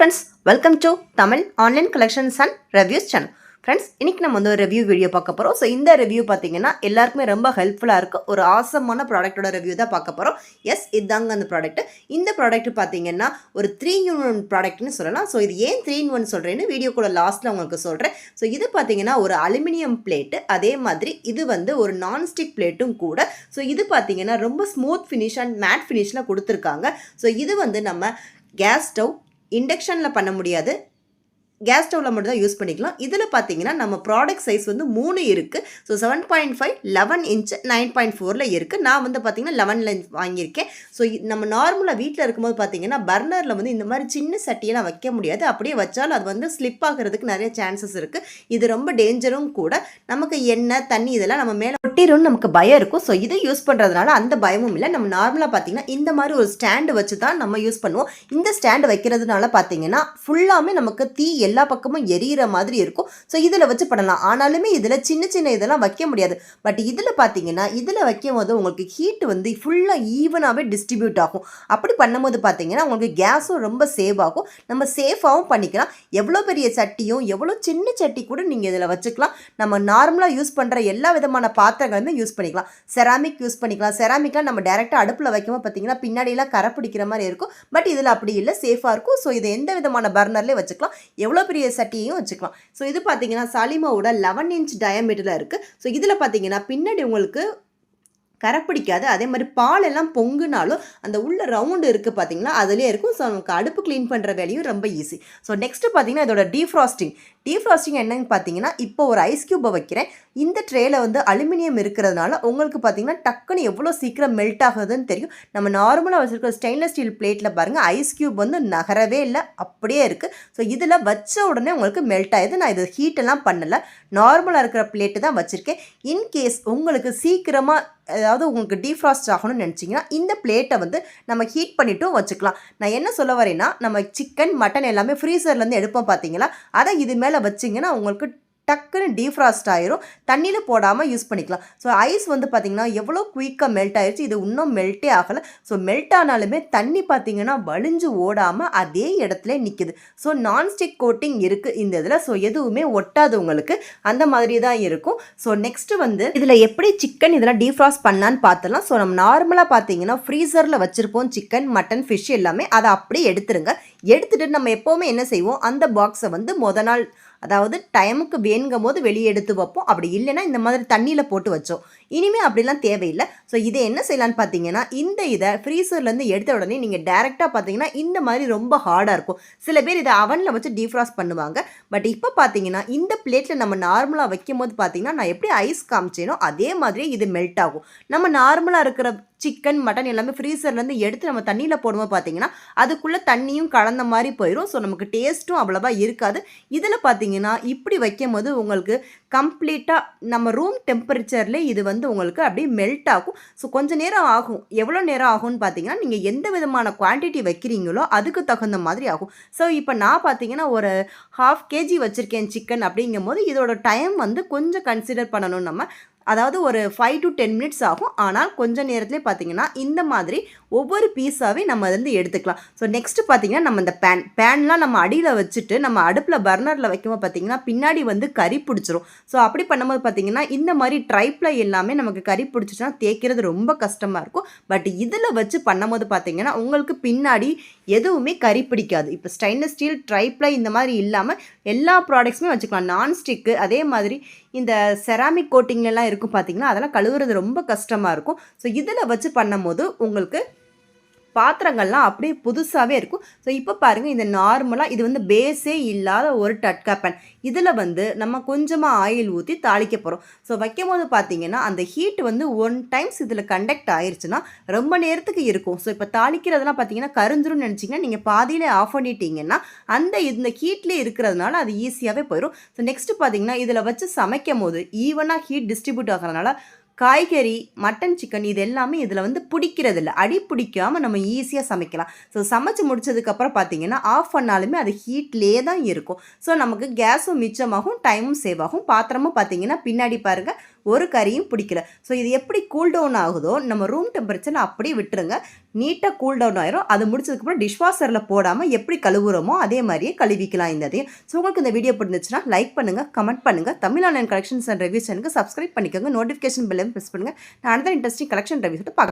Friends, welcome to Tamil Online Collections and Reviews channel. Friends, இன்றைக்கி நம்ம வந்து ஒரு ரிவ்யூ வீடியோ பார்க்க போகிறோம். ஸோ இந்த ரிவ்யூ பார்த்தீங்கன்னா எல்லாருக்குமே ரொம்ப ஹெல்ப்ஃபுல்லாக இருக்குது. ஒரு ஆசமான ப்ராடக்ட்டோட ரிவ்யூ தான் பார்க்க போகிறோம். எஸ், இதுதாங்க அந்த ப்ராடக்ட். இந்த ப்ராடக்ட் பார்த்தீங்கன்னா ஒரு 3-in-1 ப்ராடக்ட்னு சொல்லலாம். ஸோ இது ஏன் 3-in-1 சொல்கிறேன்னு வீடியோ கூட லாஸ்ட்டில் உங்களுக்கு சொல்கிறேன். ஸோ இது பார்த்தீங்கன்னா ஒரு அலுமினியம் பிளேட்டு, அதே மாதிரி இது வந்து ஒரு நான்ஸ்டிக் பிளேட்டும் கூட. ஸோ இது பார்த்தீங்கன்னா ரொம்ப ஸ்மூத் ஃபினிஷ் அண்ட் மேட் ஃபினிஷில் கொடுத்துருக்காங்க. ஸோ இது வந்து நம்ம கேஸ் ஸ்டவ், இண்டக்ஷனில் பண்ண முடியாது, கேஸ் ஸ்டவ்வில் மட்டும் தான் யூஸ் பண்ணிக்கலாம். இதில் பார்த்தீங்கன்னா நம்ம ப்ராடக்ட் சைஸ் வந்து 3 இருக்குது. ஸோ 7.5, 11 இன்ச், 9.4 இருக்குது. நான் வந்து பார்த்தீங்கன்னா 11 வாங்கியிருக்கேன். ஸோ நம்ம நார்மலாக வீட்டில் இருக்கும்போது பார்த்தீங்கன்னா பர்னரில் வந்து இந்த மாதிரி சின்ன சட்டியெல்லாம் வைக்க முடியாது. அப்படியே வச்சாலும் அது வந்து ஸ்லிப் ஆகிறதுக்கு நிறைய சான்சஸ் இருக்குது. இது ரொம்ப டேஞ்சரும் கூட. நமக்கு எண்ணெய், தண்ணி இதெல்லாம் நம்ம மேலே ஒட்டிரும்னு நமக்கு பயம் இருக்கும். ஸோ இதை யூஸ் பண்ணுறதுனால அந்த பயமும் இல்லை. நம்ம நார்மலாக பார்த்தீங்கன்னா இந்த மாதிரி ஒரு ஸ்டாண்டு வச்சு தான் நம்ம யூஸ் பண்ணுவோம். இந்த ஸ்டாண்டு வைக்கிறதுனால பார்த்தீங்கன்னா ஃபுல்லாமே நமக்கு தீ எல்லா பக்கமும் எரியிற மாதிரி இருக்கும். ஸோ இதில் வச்சு பண்ணலாம். ஆனாலுமே இதில் சின்ன சின்ன இதெல்லாம் வைக்க முடியாது. பட் இதில் பார்த்தீங்கன்னா இதில் வைக்கும் போது உங்களுக்கு ஹீட் வந்து ஃபுல்லாக ஈவனாகவே டிஸ்ட்ரிபியூட் ஆகும். அப்படி பண்ணும்போது பார்த்தீங்கன்னா உங்களுக்கு கேஸும் ரொம்ப சேவ் ஆகும். நம்ம சேஃபாகவும் பண்ணிக்கலாம். எவ்வளோ பெரிய சட்டியும் எவ்வளோ சின்ன சட்டி கூட நீங்கள் இதில் வச்சுக்கலாம். நம்ம நார்மலாக யூஸ் பண்ணுற எல்லா விதமான பாத்திரங்களுமே யூஸ் பண்ணிக்கலாம். செராமிக் யூஸ் பண்ணிக்கலாம். செராமிக்லாம் நம்ம டேரெக்டாக அடுப்பில் வைக்கும்போது பார்த்தீங்கன்னா பின்னாடியெல்லாம் கரை பிடிக்கிற மாதிரி இருக்கும். பட் இதில் அப்படி இல்லை, சேஃபாக இருக்கும். ஸோ இது எந்த விதமான பர்னர்லேயே வச்சுக்கலாம். எவ்வளோ பெரிய சட்டியையும் வச்சுக்கலாம். ஸோ இது பார்த்தீங்கன்னா சாலிமாவோட 11 இன்ச் டயாமீட்டரில் இருக்குது. ஸோ இதில் பார்த்தீங்கன்னா பின்னாடி உங்களுக்கு கரை பிடிக்காது. அதே மாதிரி பால் எல்லாம் பொங்குனாலும் அந்த உள்ள ரவுண்டு இருக்குது பார்த்தீங்களா, அதுலேயே இருக்கும். ஸோ நமக்கு அடுப்பு க்ளீன் பண்ணுற வேலையும் ரொம்ப ஈஸி. ஸோ நெக்ஸ்ட்டு பார்த்தீங்கன்னா இதோட டீஃப்ராஸ்டிங் என்னன்னு பார்த்தீங்கன்னா, இப்போ ஒரு ஐஸ் க்யூப்பை வைக்கிறேன். இந்த ட்ரேயில் வந்து அலுமினியம் இருக்கிறதுனால உங்களுக்கு பார்த்தீங்கன்னா டக்குன்னு எவ்வளோ சீக்கிரம் மெல்ட் ஆகுதுன்னு தெரியும். நம்ம நார்மலாக வச்சுருக்க ஸ்டெயின்லெஸ் ஸ்டீல் பிளேட்டில் பாருங்கள், ஐஸ் க்யூப் வந்து நகரவே இல்லை, அப்படியே இருக்குது. ஸோ இதில் வச்ச உடனே உங்களுக்கு மெல்ட் ஆகுது. நான் இது ஹீட்டெல்லாம் பண்ணலை, நார்மலாக இருக்கிற பிளேட்டு தான் வச்சுருக்கேன். இன்கேஸ் உங்களுக்கு சீக்கிரமாக அதாவது உங்களுக்கு டீஃப்ராஸ்ட் ஆகணும்னு நினச்சிங்கன்னா இந்த பிளேட்டை வந்து நம்ம ஹீட் பண்ணிவிட்டும் வச்சுக்கலாம். நான் என்ன சொல்ல வரேன்னா, நம்ம சிக்கன், மட்டன் எல்லாமே ஃப்ரீசர்லேருந்து எடுப்போம் பார்த்தீங்களா, அதை இது மேலே வச்சிங்கன்னா உங்களுக்கு டக்குன்னு டீஃப்ராஸ்ட் ஆயிரும். தண்ணியில் போடாமல் யூஸ் பண்ணிக்கலாம். ஸோ ஐஸ் வந்து பார்த்திங்கன்னா எவ்வளோ குயிக்காக மெல்ட் ஆயிடுச்சு. இது இன்னும் மெல்ட்டே ஆகலை. ஸோ மெல்ட் ஆனாலுமே தண்ணி பார்த்திங்கன்னா வலிஞ்சு ஓடாமல் அதே இடத்துல நிற்கிது. ஸோ நான்ஸ்டிக் கோட்டிங் இருக்குது இந்த இதில். ஸோ எதுவுமே ஒட்டாது உங்களுக்கு, அந்த மாதிரி தான் இருக்கும். ஸோ நெக்ஸ்ட்டு வந்து இதில் எப்படி சிக்கன் இதெல்லாம் டீஃப்ராஸ்ட் பண்ணலான்னு பார்த்துலாம். ஸோ நம்ம நார்மலாக பார்த்தீங்கன்னா ஃப்ரீசரில் வச்சுருப்போம் சிக்கன், மட்டன், ஃபிஷ் எல்லாமே. அதை அப்படியே எடுத்துருங்க. எடுத்துகிட்டு நம்ம எப்போவுமே என்ன செய்வோம், அந்த பாக்ஸை வந்து மொதல் நாள் அதாவது டைமுக்கு வேணுங்கும் போது வெளியே எடுத்து வைப்போம். அப்படி இல்லைன்னா இந்த மாதிரி தண்ணியில் போட்டு வச்சோம். இனிமேல் அப்படிலாம் தேவையில்லை. ஸோ இதை என்ன செய்யலான்னு பார்த்தீங்கன்னா, இந்த இதை ஃப்ரீசர்லேருந்து எடுத்த உடனே நீங்கள் டேரெக்டாக பார்த்தீங்கன்னா இந்த மாதிரி ரொம்ப ஹார்டாக இருக்கும். சில பேர் இதை அவனில் வச்சு டீஃப்ராஸ்ட் பண்ணுவாங்க. பட் இப்போ பார்த்தீங்கன்னா இந்த பிளேட்டில் நம்ம நார்மலாக வைக்கும் போது பார்த்தீங்கன்னா நான் எப்படி ஐஸ் காமிச்சேனோ அதே மாதிரியே இது மெல்ட் ஆகும். நம்ம நார்மலாக இருக்கிற சிக்கன், மட்டன் எல்லாமே ஃப்ரீசர்லேருந்து எடுத்து நம்ம தண்ணியில் போடும்போது பார்த்தீங்கன்னா அதுக்குள்ளே தண்ணியும் கலந்த மாதிரி போயிடும். ஸோ நமக்கு டேஸ்ட்டும் அவ்வளோவா இருக்காது. இதில் பார்த்தீங்கன்னா இப்படி வைக்கும் போது உங்களுக்கு கம்ப்ளீட்டாக நம்ம ரூம் டெம்பரேச்சர்லேயே இது வந்து உங்களுக்கு அப்படியே மெல்ட் ஆகும். ஸோ கொஞ்சம் நேரம் ஆகும். எவ்வளோ நேரம் ஆகும்னு பார்த்தீங்கன்னா நீங்கள் எந்த விதமான குவான்டிட்டி வைக்கிறீங்களோ அதுக்கு தகுந்த மாதிரி ஆகும். ஸோ இப்போ நான் பார்த்தீங்கன்னா ஒரு 1/2 kg வச்சுருக்கேன் சிக்கன். அப்படிங்கும் போது இதோட டைம் வந்து கொஞ்சம் கன்சிடர் பண்ணணும் நம்ம. அதாவது ஒரு 5 to 10 minutes ஆகும். ஆனால் கொஞ்சம் நேரத்துலேயே பார்த்தீங்கன்னா இந்த மாதிரி ஒவ்வொரு பீஸாகவே நம்ம வந்து எடுத்துக்கலாம். ஸோ நெக்ஸ்ட்டு பார்த்தீங்கன்னா நம்ம இந்த பேன்லாம் நம்ம அடியில் வச்சுட்டு நம்ம அடுப்பில் பர்னரில் வைக்கும்போது பார்த்தீங்கன்னா பின்னாடி வந்து கறி பிடிச்சிரும். ஸோ அப்படி பண்ணும்போது பார்த்தீங்கன்னா இந்த மாதிரி ட்ரைப்ளை எல்லாமே நமக்கு கறி பிடிச்சிச்சுன்னா தேய்க்கிறது ரொம்ப கஷ்டமாக இருக்கும். பட் இதில் வச்சு பண்ணும்போது பார்த்தீங்கன்னா உங்களுக்கு பின்னாடி எதுவுமே கறி பிடிக்காது. இப்போ ஸ்டெயின்லெஸ் ஸ்டீல், ட்ரைப்ளை இந்த மாதிரி இல்லாமல் எல்லா ப்ராடக்ட்ஸுமே வச்சுக்கலாம். நான்ஸ்டிக்கு, அதே மாதிரி இந்த செராமிக் கோட்டிங்லாம் இருக்கும் பார்த்தீங்கன்னா, அதெல்லாம் கழுவுறது ரொம்ப கஷ்டமாக இருக்கும். ஸோ இதில் வச்சு பண்ணும்போது உங்களுக்கு பாத்திரங்கள்லாம் அப்படியே புதுசாகவே இருக்கும். ஸோ இப்போ பாருங்கள், இந்த நார்மலாக இது வந்து பேஸே இல்லாத ஒரு டட்கா பேன். இதில் வந்து நம்ம கொஞ்சமாக ஆயில் ஊற்றி தாளிக்க போகிறோம். ஸோ வைக்கும் போது பார்த்தீங்கன்னா அந்த ஹீட் வந்து 1 times இதில் கண்டக்ட் ஆயிடுச்சுன்னா ரொம்ப நேரத்துக்கு இருக்கும். ஸோ இப்போ தாளிக்கிறதுலாம் பார்த்தீங்கன்னா கரிஞ்சிரும்னு நினச்சிங்கன்னா நீங்கள் பாதியிலே ஆஃப் பண்ணிட்டீங்கன்னா இந்த ஹீட்லேயே இருக்கிறதுனால அது ஈஸியாகவே போயிடும். ஸோ நெக்ஸ்ட்டு பார்த்தீங்கன்னா இதில் வச்சு சமைக்கும் போது ஈவனாக ஹீட் டிஸ்ட்ரிபியூட் ஆகிறதுனால காய்கறி, மட்டன், சிக்கன் இது எல்லாமே இதில் வந்து பிடிக்கிறதில்ல. அடி பிடிக்காமல் நம்ம ஈஸியாக சமைக்கலாம். ஸோ சமைச்சு முடிச்சதுக்கப்புறம் பார்த்தீங்கன்னா ஆஃப் பண்ணாலுமே அது ஹீட்லேயே தான் இருக்கும். ஸோ நமக்கு கேஸும் மிச்சமாகும், டைமும் சேவ் ஆகும். பாத்திரமும் பார்த்தீங்கன்னா பின்னாடி பாருங்கள் ஒரு கறியும் பிடிக்கல. ஸோ இது எப்படி கூல் டவுன் ஆகுதோ நம்ம ரூம் டெம்பரேச்சரில் அப்படியே விட்டுருங்க. நீட்டாக கூல் டவுன் ஆயிரும். அது முடிச்சதுக்கப்புறம் டிஷ்வாஷரில் போடாமல் எப்படி கழுவுறோமோ அதே மாதிரியே கழுவிக்கலாம் இந்த இதையும். ஸோ உங்களுக்கு இந்த வீடியோ பிடிச்சிருந்துச்சுன்னா லைக் பண்ணுங்கள், கமெண்ட் பண்ணுங்கள். Tamil online collections and reviews சேனலுக்கு சப்ஸ்கிரைப் பண்ணிக்கோங்க. நோட்டிஃபிகேஷன் பெல்லையும் ப்ரெஸ் பண்ணுங்கள். நான் அடுத்த இன்ட்ரெஸ்டிங் கலெக்ஷன் ரிவ்யூஸ் பார்க்க